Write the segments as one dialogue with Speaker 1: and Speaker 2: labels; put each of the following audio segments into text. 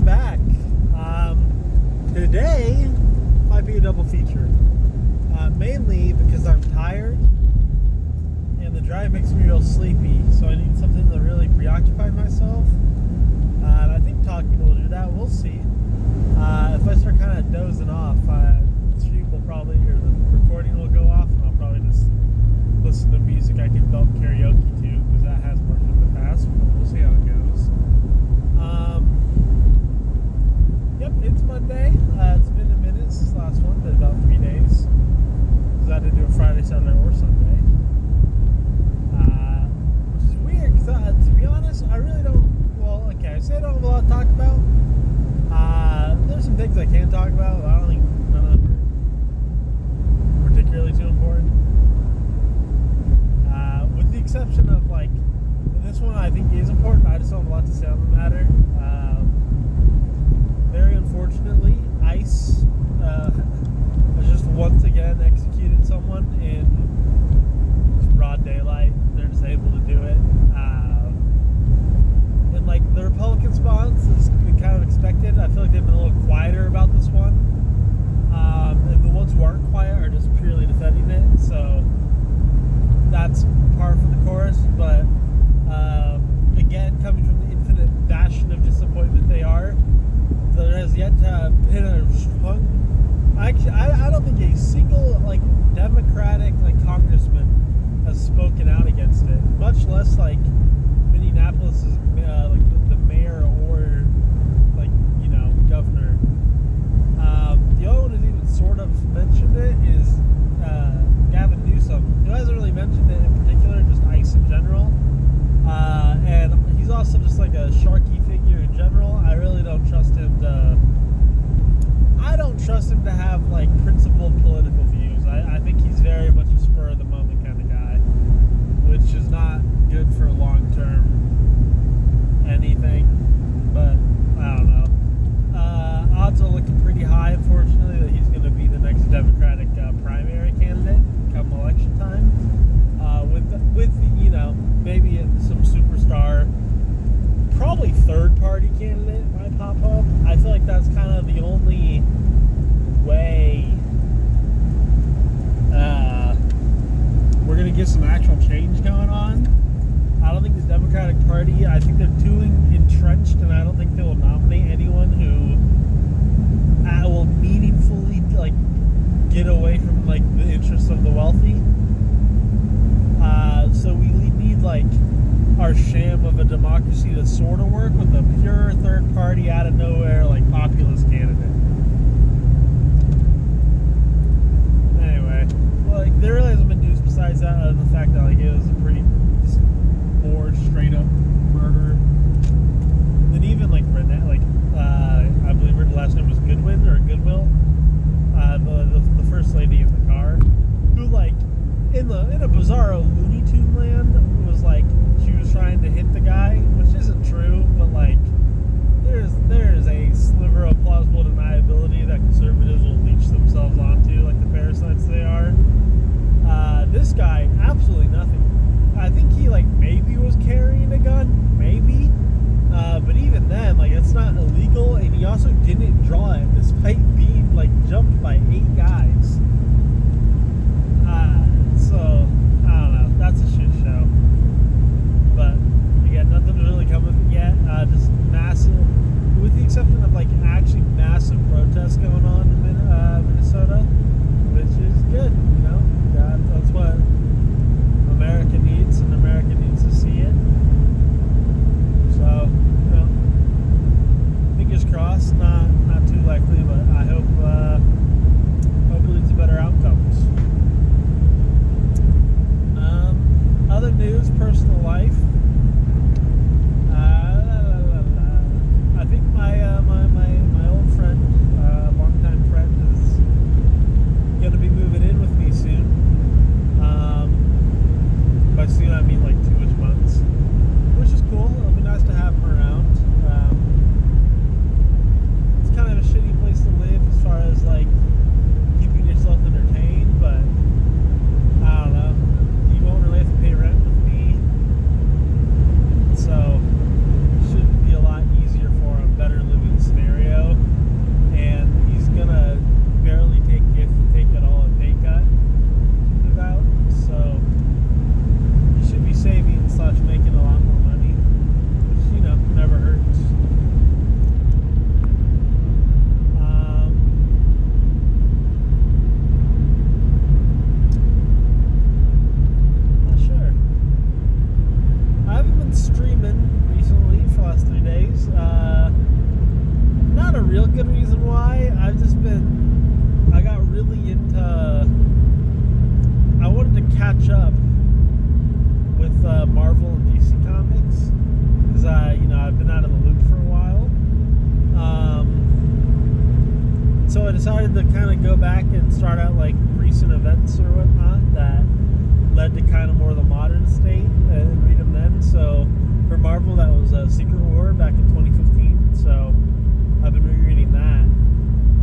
Speaker 1: back. Today might be a double feature. Mainly because I'm tired and the drive makes me real sleepy, so I need something to really preoccupy myself. And I think talking will do that. We'll see. If I start kind of dozing off, the stream will probably, or the recording will go off, and I'll probably just listen to music I can belt karaoke to, because that has worked in the past. But we'll see how it goes. Yep, it's Monday. It's been a minute since the last one, but about 3 days. Because I didn't do a Friday, Saturday, or Sunday. Which is weird, because to be honest, I really don't, well, okay, I say I don't have a lot to talk about. There's some things I can talk about, but I don't think none of them are particularly too important. With the exception of, like, this one I think is important. I just don't have a lot to say on the matter. Very unfortunately, ICE has just once again executed someone in broad daylight. They're just able to do it. And, like, the Republican response is kind of expected. I feel like they've been a little quieter about this one. And the ones who aren't quiet are just purely defending it. So that's par for the course. But again, coming from the infinite bastion of disappointment they are, there has yet to have been a strong. Actually, I don't think a single, like, Democratic, like, congressman has spoken out against it. Much less, like, Minneapolis's like the mayor or, like, you know, governor. The only one who's even sort of mentioned it is Gavin Newsom, who hasn't really mentioned it in particular, just ICE in general. And he's also just like a sharky figure in general. I really don't trust him to. I don't trust him to have, like, principled political views. I think he's very much a spur of the moment kind of guy, which is not good for long term anything. But I don't know. Odds are looking pretty high, unfortunately, that he's going to be the next Democratic primary candidate come election time. With you know, maybe some superstar, probably third party candidate might pop up. I feel like that's kind of the only way we're going to get some actual change going on. I don't think the Democratic Party, I think they're too entrenched, and I don't think they will nominate anyone who will meaningfully, like, get away from, like, the interests of the wealthy. So we need, like, our sham of a democracy to sort of work with a pure third party, out of nowhere, like, populist candidate. Anyway, like, there really hasn't been news besides that, other than the fact that, like, it was a pretty more straight up murder. Then even, like, Renee, like, I believe her last name was Goodwin or Goodwill, the first lady in the car, who, like, in a bizarro Looney Tune land, was like, she was trying to hit the guy, which isn't true, but, like, there's a sliver of plausible deniability that conservatives will leech themselves onto, like the parasites they are. This guy, absolutely nothing. I think he, like, maybe was carrying a gun, maybe, but even then, like, it's not illegal, and he also didn't draw it, despite being, like, jumped by 8 guys. So, I don't know, that's a shit show. But, again, nothing's really come of it yet. Just massive, with the exception of, like, actually massive protests going on in Minnesota, which is good, you know? That's what America needs, and America needs to see it. So, you know, fingers crossed, not too likely, but I hope it leads to better decided to kind of go back and start out like recent events or whatnot that led to kind of more of the modern state and read them then. So for Marvel, that was Secret War back in 2015. So I've been rereading that.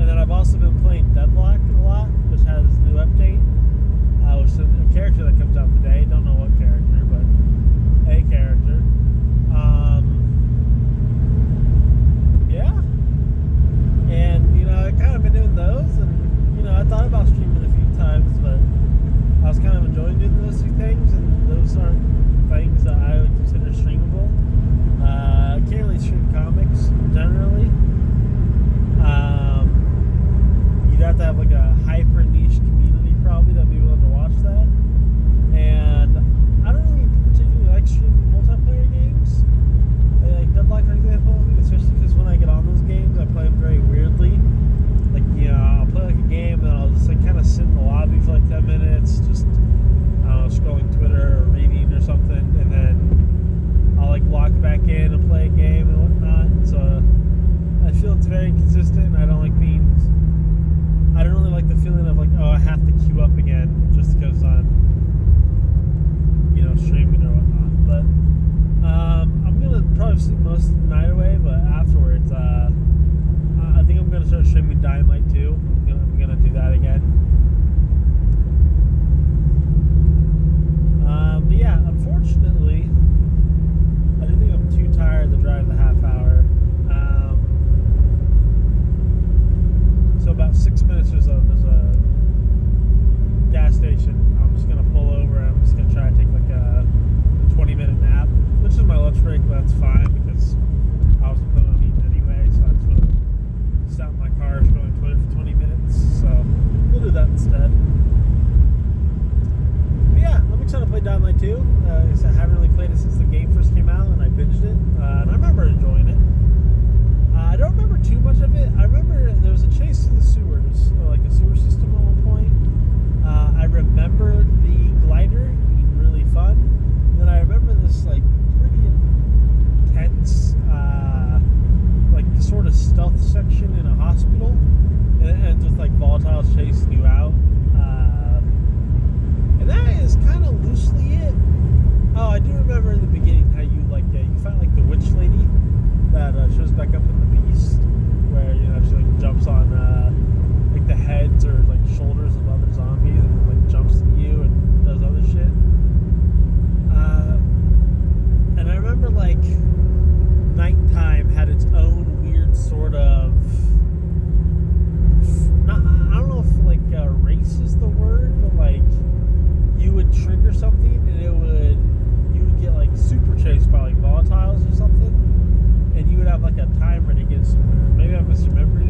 Speaker 1: And then I've also been playing Deadlock a lot, which has a new update, which is a character that comes out today. Don't know what character, but a character. Yeah. And, you know, I've kind of been doing those, and, you know, I thought about streaming a few times, but I was kind of enjoying doing those two things, and those aren't things that I would consider streamable. I can't really stream comics, generally. You'd have to have, like, a hyper niche community, probably, that'd be willing to watch that. And I don't really particularly like streaming multiplayer games, like Deadlock, for example, especially because when I get on those games, I play them very weirdly. Like, you know, I'll play like a game and I'll just like kind of sit in the lobby for like 10 minutes, just, I don't know, scrolling Twitter or reading or something, and then I'll like log back in and play a game and whatnot. So I feel it's very inconsistent, and I don't really like the feeling of like, oh, I have to queue up again just because I'm, you know, streaming or whatnot. But I'm gonna probably sleep most of the night away, but afterwards, I think I'm gonna start streaming Dying Light 2. I'm gonna do that again. But yeah, unfortunately, I do think I'm too tired to drive the half hour. So about 6 minutes or so, there's a gas station. I'm just gonna pull over and I'm just gonna try to take like a 20-minute nap, which is my lunch break, but that's fine because I was planning on eating anyway, so I just want to sit in my car scrolling Twitter for 20 minutes, so we'll do that instead. But yeah, I'm excited to play Dying Light 2. I haven't really played it since the game first came out, and I binged it, and I remember enjoying it. I don't remember too much of it. I remember there was a chase through the sewers, or like a sewer system at one point. I remember the glider being really fun. Then I remember this like pretty intense, like sort of stealth section in a hospital, and it ends with like volatiles chasing you out. And that is kind of loosely it. Oh, I do remember in the beginning how you like you find like the witch lady that shows back up in the Beast, where, you know, she like jumps on like the heads or like shoulders of other zombies and like jumps at you and does other shit. And I remember like nighttime had its own weird sort of I don't know if like race is the word, but like you would trigger something and you would get like super chased by like volatiles or something. And you would have like a timer to get somewhere. Maybe I'm misremembering